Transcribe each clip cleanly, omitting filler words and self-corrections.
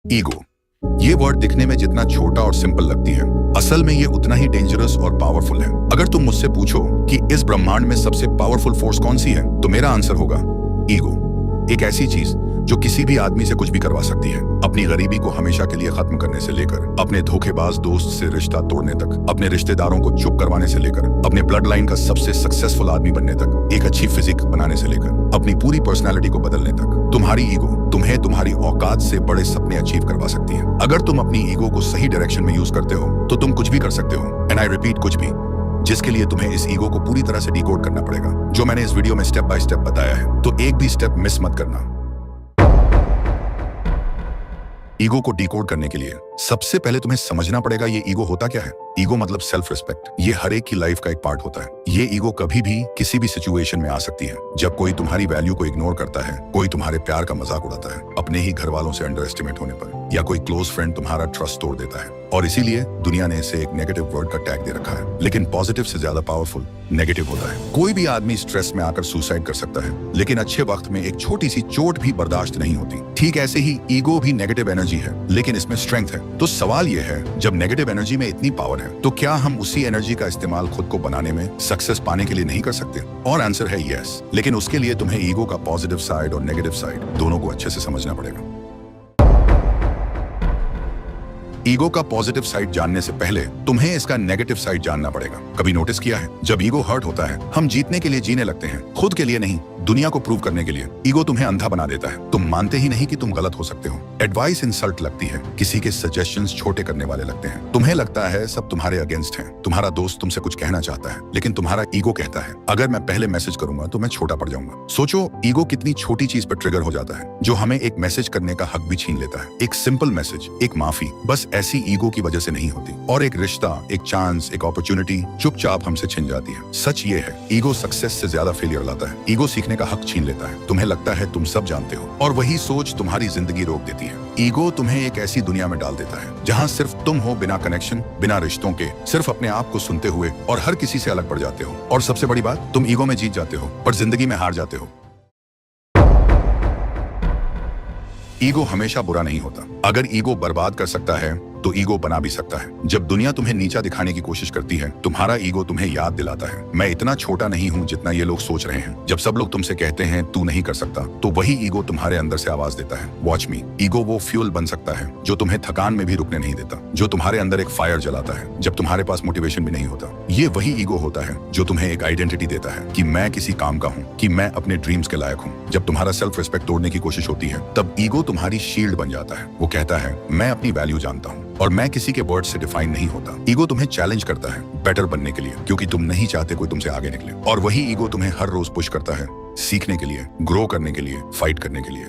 Ego, ये word दिखने में जितना छोटा और सिंपल लगती है, असल में ये उतना ही डेंजरस और पावरफुल है। अगर तुम मुझसे पूछो कि इस ब्रह्मांड में सबसे पावरफुल फोर्स कौन सी है, तो मेरा आंसर होगा ईगो। एक ऐसी चीज जो किसी भी आदमी से कुछ भी करवा सकती है, अपनी गरीबी को हमेशा के लिए खत्म करने से लेकर अपने धोखेबाज दोस्त से रिश्ता तोड़ने तक, अपने रिश्तेदारों को चुप करवाने से लेकर अपने ब्लड लाइन का सबसे सक्सेसफुल आदमी बनने तक, एक अच्छी फिजिक बनाने से लेकर अपनी पूरी पर्सनालिटी को बदलने तक, तुम्हारी ईगो तुम्हें तुम्हारी औकात से बड़े सपने अचीव करवा सकती है। अगर तुम अपनी ईगो को सही डायरेक्शन में यूज करते हो तो तुम कुछ भी कर सकते हो। एंड आई रिपीट, कुछ भी, जिसके लिए तुम्हें इस ईगो को पूरी तरह से डिकोड करना पड़ेगा, जो मैंने इस वीडियो में स्टेप बाय स्टेप बताया है। तो एक भी स्टेप मिस मत करना। ईगो को डिकोड करने के लिए सबसे पहले तुम्हें समझना पड़ेगा ये ईगो होता क्या है। ईगो मतलब सेल्फ रिस्पेक्ट। ये हर एक की लाइफ का एक पार्ट होता है। ये ईगो कभी भी किसी भी सिचुएशन में आ सकती है। जब कोई तुम्हारी वैल्यू को इग्नोर करता है, कोई तुम्हारे प्यार का मजाक उड़ाता है, अपने ही घर वालों से अंडर एस्टिमेट होने पर, या कोई क्लोज फ्रेंड तुम्हारा ट्रस्ट तोड़ देता है। और इसीलिए दुनिया ने इसे एक नेगेटिव वर्ड का टैग दे रखा है। लेकिन पॉजिटिव से ज्यादा पावरफुल नेगेटिव होता है। कोई भी आदमी स्ट्रेस में आकर सुसाइड कर सकता है, लेकिन अच्छे वक्त में एक छोटी सी चोट भी बर्दाश्त नहीं होती। ठीक ऐसे ही ईगो भी नेगेटिव एनर्जी है, लेकिन इसमें स्ट्रेंथ है। तो सवाल यह है, जब नेगेटिव एनर्जी में इतनी पावर है, तो क्या हम उसी एनर्जी का इस्तेमाल खुद को बनाने में, सक्सेस पाने के लिए नहीं कर सकते? और आंसर है यस। लेकिन उसके लिए तुम्हें ईगो का पॉजिटिव साइड और नेगेटिव साइड दोनों को अच्छे से समझना पड़ेगा। ईगो का पॉजिटिव साइड जानने से पहले तुम्हें इसका नेगेटिव साइड जानना पड़ेगा। कभी नोटिस किया है, जब ईगो हर्ट होता है, हम जीतने के लिए जीने लगते हैं, खुद के लिए नहीं, दुनिया को प्रूव करने के लिए। ईगो तुम्हें अंधा बना देता है। तुम मानते ही नहीं कि तुम गलत हो सकते हो। एडवाइस इंसल्ट लगती है, किसी के सजेशंस छोटे करने वाले लगते हैं। तुम्हें लगता है सब तुम्हारे अगेंस्ट हैं। तुम्हारा दोस्त तुमसे कुछ कहना चाहता है, लेकिन तुम्हारा ईगो कहता है अगर मैं पहले मैसेज करूंगा तो मैं छोटा पड़ जाऊंगा। सोचो, ईगो कितनी छोटी चीज पर ट्रिगर हो जाता है, जो हमें एक मैसेज करने का हक भी छीन लेता है। एक सिंपल मैसेज, एक माफी, बस ऐसी ईगो की वजह से नहीं होती। और एक रिश्ता, एक चांस, एक अपॉर्चुनिटी चुपचाप हमसे छिन जाती है। सच ये है, ईगो सक्सेस से ज्यादा फेलियर लाता है। ईगो सीखने का हक छीन लेता है। तुम्हें लगता है तुम सब जानते हो, और वही सोच तुम्हारी जिंदगी रोक देती है। ईगो तुम्हें एक ऐसी दुनिया में डाल देता है जहां सिर्फ तुम हो, बिना कनेक्शन, बिना रिश्तों के, सिर्फ अपने आप को सुनते हुए, और हर किसी से अलग पड़ जाते हो। और सबसे बड़ी बात, तुम ईगो में जीत जाते हो पर जिंदगी में हार जाते हो। ईगो हमेशा बुरा नहीं होता। अगर ईगो बर्बाद कर सकता है तो ईगो बना भी सकता है। जब दुनिया तुम्हें नीचा दिखाने की कोशिश करती है, तुम्हारा ईगो तुम्हें याद दिलाता है, मैं इतना छोटा नहीं हूं जितना ये लोग सोच रहे हैं। जब सब लोग तुमसे कहते हैं तू नहीं कर सकता, तो वही ईगो तुम्हारे अंदर से आवाज देता है, वॉच मी। ईगो वो फ्यूल बन सकता है जो तुम्हें थकान में भी रुकने नहीं देता, जो तुम्हारे अंदर एक फायर जलाता है जब तुम्हारे पास मोटिवेशन भी नहीं होता। ये वही ईगो होता है जो तुम्हें एक आइडेंटिटी देता है कि मैं किसी काम का हूँ, कि मैं अपने ड्रीम्स के लायक हूँ। जब तुम्हारा सेल्फ रिस्पेक्ट तोड़ने की कोशिश होती है, तब ईगो तुम्हारी शील्ड बन जाता है। वो कहता है मैं अपनी वैल्यू जानता हूँ और मैं किसी के वर्ड से डिफाइन नहीं होता। ईगो तुम्हें चैलेंज करता है बेटर बनने के लिए, क्योंकि तुम नहीं चाहते कोई तुमसे आगे निकले। और वही ईगो तुम्हें हर रोज पुश करता है, सीखने के लिए, ग्रो करने के लिए, फाइट करने के लिए।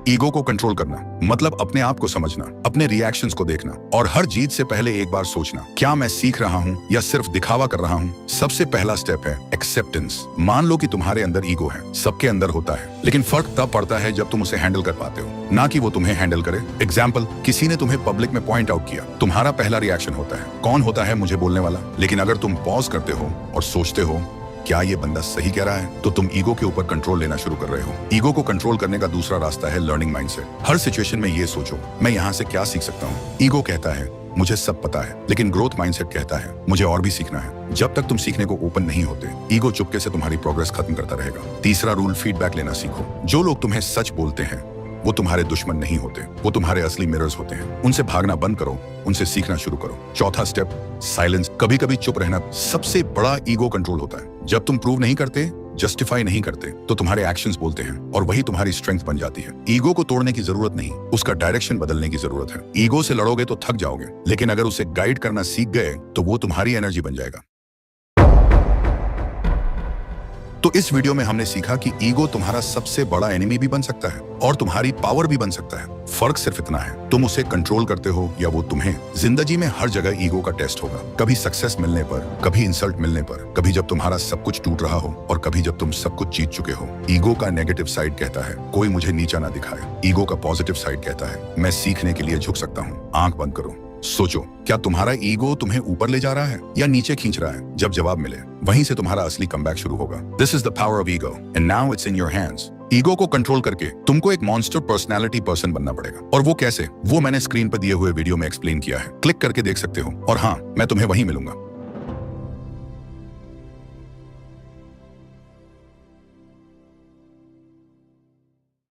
ईगो को कंट्रोल करना मतलब अपने आप को समझना, अपने रिएक्शंस को देखना, और हर जीत से पहले एक बार सोचना, क्या मैं सीख रहा हूँ या सिर्फ दिखावा कर रहा हूँ। सबसे पहला स्टेप है एक्सेप्टेंस। मान लो कि तुम्हारे अंदर ईगो है, सबके अंदर होता है, लेकिन फर्क तब पड़ता है जब तुम उसे हैंडल कर पाते हो, ना कि वो तुम्हें हैंडल करे। एग्जाम्पल, किसी ने तुम्हें पब्लिक में पॉइंट आउट किया, तुम्हारा पहला रिएक्शन होता है, कौन होता है मुझे बोलने वाला। लेकिन अगर तुम पॉज करते हो और सोचते हो क्या ये बंदा सही कह रहा है, तो तुम ईगो के ऊपर कंट्रोल लेना शुरू कर रहे हो। ईगो को कंट्रोल करने का दूसरा रास्ता है लर्निंग माइंडसेट। हर सिचुएशन में ये सोचो, मैं यहाँ से क्या सीख सकता हूँ। ईगो कहता है मुझे सब पता है, लेकिन ग्रोथ माइंडसेट कहता है मुझे और भी सीखना है। जब तक तुम सीखने को ओपन नहीं होते, ईगो चुपके से तुम्हारी प्रोग्रेस खत्म करता रहेगा। तीसरा रूल, फीडबैक लेना सीखो। जो लोग तुम्हें सच बोलते हैं वो तुम्हारे दुश्मन नहीं होते, वो तुम्हारे असली मिरर्स होते हैं। उनसे भागना बंद करो, उनसे सीखना शुरू करो। चौथा स्टेप, साइलेंस। कभी कभी चुप रहना सबसे बड़ा ईगो कंट्रोल होता है। जब तुम प्रूव नहीं करते, जस्टिफाई नहीं करते, तो तुम्हारे एक्शंस बोलते हैं, और वही तुम्हारी स्ट्रेंथ बन जाती है। ईगो को तोड़ने की जरूरत नहीं, उसका डायरेक्शन बदलने की जरूरत है। ईगो से लड़ोगे तो थक जाओगे, लेकिन अगर उसे गाइड करना सीख गए तो वो तुम्हारी एनर्जी बन जाएगा। तो इस वीडियो में हमने सीखा कि ईगो तुम्हारा सबसे बड़ा एनिमी भी बन सकता है और तुम्हारी पावर भी बन सकता है। फर्क सिर्फ इतना है, तुम उसे कंट्रोल करते हो या वो तुम्हें। जिंदगी में हर जगह ईगो का टेस्ट होगा, कभी सक्सेस मिलने पर, कभी इंसल्ट मिलने पर, कभी जब तुम्हारा सब कुछ टूट रहा हो और कभी जब तुम सब कुछ जीत चुके हो। ईगो का नेगेटिव साइड कहता है कोई मुझे नीचा ना दिखाए। ईगो का पॉजिटिव साइड कहता है मैं सीखने के लिए झुक सकता हूँ। आंख बंद करो, सोचो, क्या तुम्हारा ईगो तुम्हें ऊपर ले जा रहा है या नीचे खींच रहा है? जब जवाब मिले, वहीं से तुम्हारा असली कमबैक शुरू होगा। This is the power of ego and now it's in your hands. Ego को कंट्रोल करके तुमको एक मॉन्स्टर पर्सनैलिटी पर्सन बनना पड़ेगा। और वो कैसे, वो मैंने स्क्रीन पर दिए हुए वीडियो में एक्सप्लेन किया है, क्लिक करके देख सकते हो। और हाँ, मैं तुम्हें वहीं मिलूंगा।